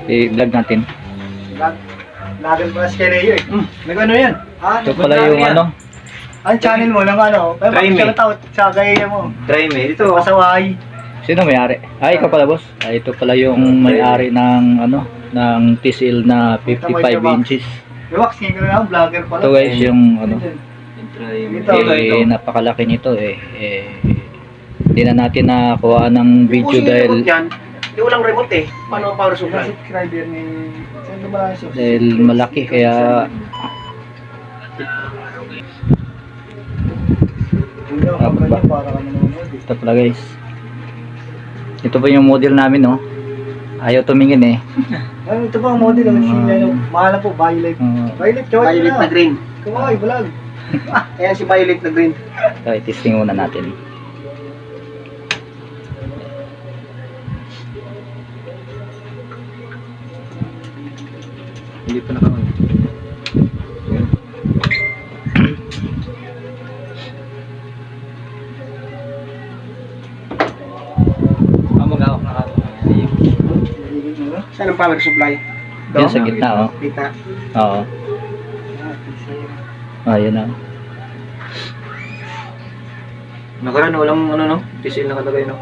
I-vlog natin. Lagan pala si Keleo eh. Nag-ano yan? Ito pala yung ano. Ang channel mo ng ano? Try me. Sa gaya mo. Try me. Ito. Pasaway. Sino may-ari? Ay, ikaw pala boss. Ay, ito pala yung may-ari ng ano, ng TCL na 55 inches. Waxing ko na, vlogger pala. Ito guys yung ano, Try me. napakalaki nito hindi na natin nakuha ng video dahil Hindi walang remote eh. Paano ang power supply? Subscriber ni... Saan ba siya? dahil malaki kaya Para kami nanonood eh. ito pala guys. Ito pa yung model namin no. Ayaw tumingin eh. Ay, ito pa ang model. Mahal po, Violet. Violet, choice Violet na green. Kumay, vlog. Ayan si Violet na green. Okay, testing muna natin. Hindi pa naka-on. Mag-awak na ako. Saan ang power supply? Yan sa gitna oh. Kita. Oo. Ayun na. Nakaraan walang ano no? TCL nakalagay no?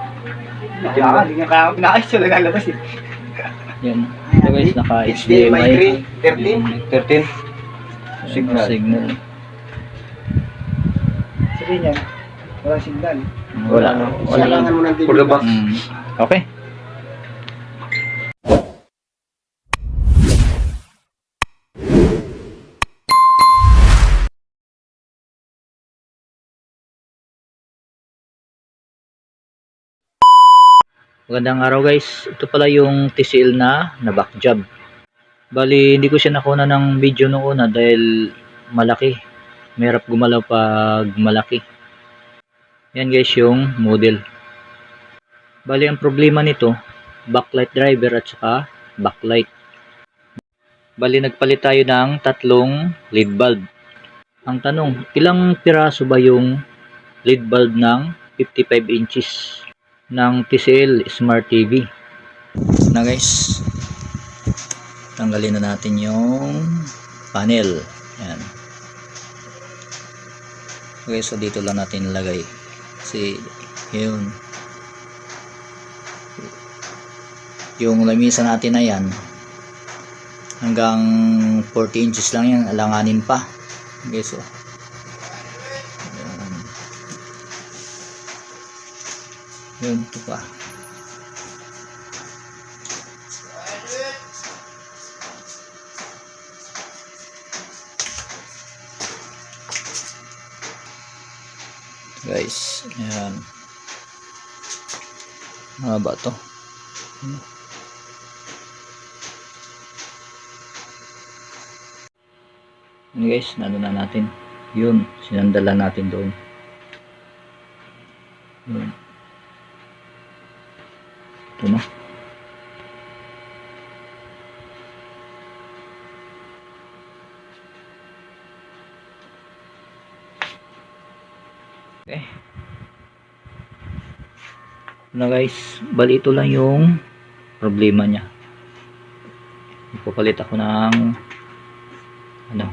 Hindi nga kaya pinakais siya nagalabas eh. Yan. Ito guys, naka HDMI HDMI 13. signal. Signal. Sabihin niya, walang signal. Wala. Kailangan mo ng TV. For the box. Okay. Magandang araw guys. Ito pala yung TCL na back job. Bali hindi ko siya nakuna ng video nung una dahil malaki. Mahirap gumalaw pag malaki. Yan guys yung model. Bali ang problema nito, backlight driver at saka backlight. Bali nagpalit tayo ng tatlong LED bulb. Ang tanong, ilang piraso ba yung LED bulb ng 55 inches? Ng TCL Smart TV. Na guys, tanggalin na natin yung panel. Yan. Okay, so dito lang natin ilagay. Kasi yun, yung lamisa natin na yan hanggang 40 inches lang yan, alanganin pa. Okay, so yun, ito pa. Guys, ayan. Mahaba to. Yun guys, nano na natin. Yun, sinandala natin doon. Yun. Ito na. Okay. Na guys, bali ito lang yung problema niya. Ipapalit ako ng ano,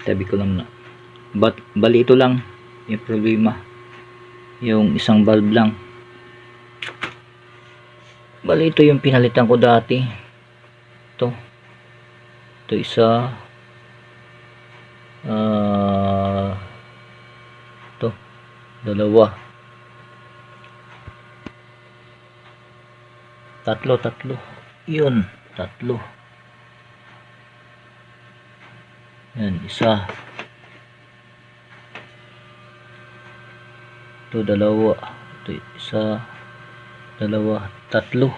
tabi ko lang na. Bali ito lang yung problema. Yung isang bulb lang. Bali ito yung pinalitan ko dati. Ito isa. Ito dalawa. Tatlo. Yun, tatlo. Yan, isa. Ito dalawa. Ito isa. Dalawa, tatlo.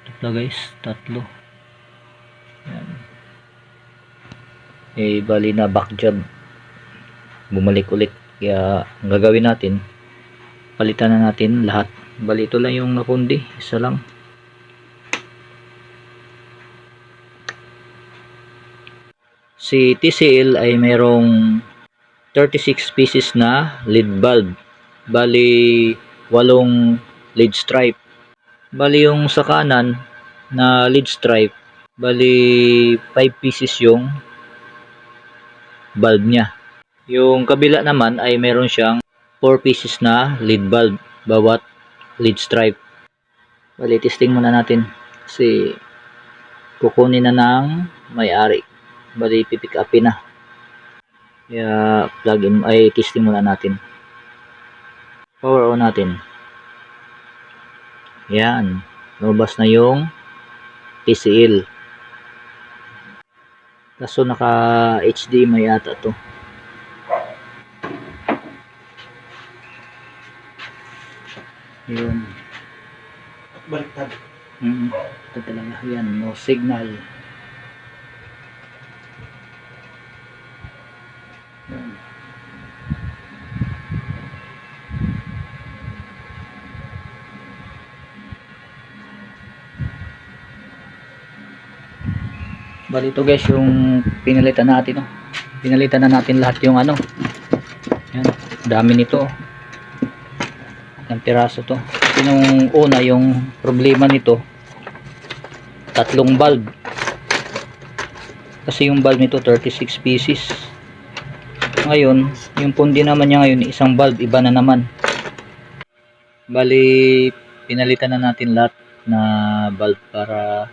Tatlo guys, tatlo. Yan. Bali na back job. Bumalik ulit. Kaya ang gagawin natin, palitan na natin lahat. Bali ito lang yung napundi, isa lang. Si TCL ay mayroong 36 pieces na LED bulb. Bali 8 LED stripe. Bali yung sa kanan na lead stripe, bali 5 pieces yung bulb niya. Yung kabila naman ay meron siyang 4 pieces na lead bulb bawat lead stripe. Bali testing muna natin kasi kukunin na ng may-ari. Bali pipick upin na. Kaya plug in ay testing muna natin. Power on natin. Yan. Lumabas na yung TCL. Kaso naka HDMI yata to. Yun. Baliktad. Ito talaga. Yan. No signal. Yan. Bali ito guys yung pinalitan natin, oh. Pinalitan na natin lahat yung ano. Yan, dami nito. Ang piraso to. Yung una, yung problema nito, 3 bulb. Kasi yung bulb nito 36 pieces. Ngayon, yung pundi naman niya ngayon, isang bulb, iba na naman. Bali, pinalitan na natin lahat na bulb para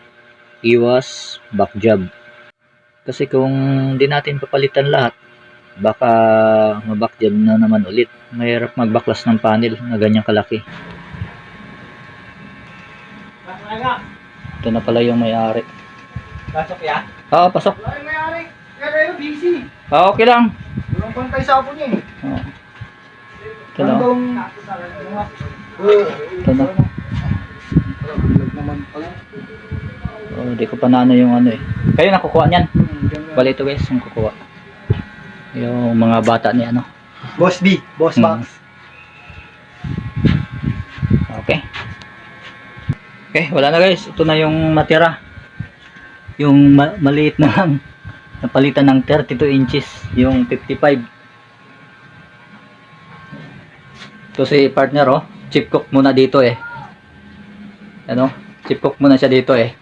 iwas back job. Kasi kung di natin papalitan lahat, baka maback job na naman ulit. Mahirap magbaklas ng panel na ganyang kalaki. Ito na pala yung may-ari. Pasok ya? Oo, pasok. Wala yung may-ari. Kaya kayo busy. Okay lang. Walang pantay sa apo niya eh. Oo. Ito na. Ito na. Naman pala. Oh, di ko pa naano yung ano eh. Kayo nakukuha niyan. Bali ito guys, yung kukuha. Yung mga bata ni ano. Boss B. Boss Max. Okay. Okay, wala na guys. Ito na yung natira. Yung maliit na lang. Napalitan ng 32 inches. Yung 55. Ito si partner oh. Chip cook muna dito eh. Ano? Chip cook muna siya dito eh.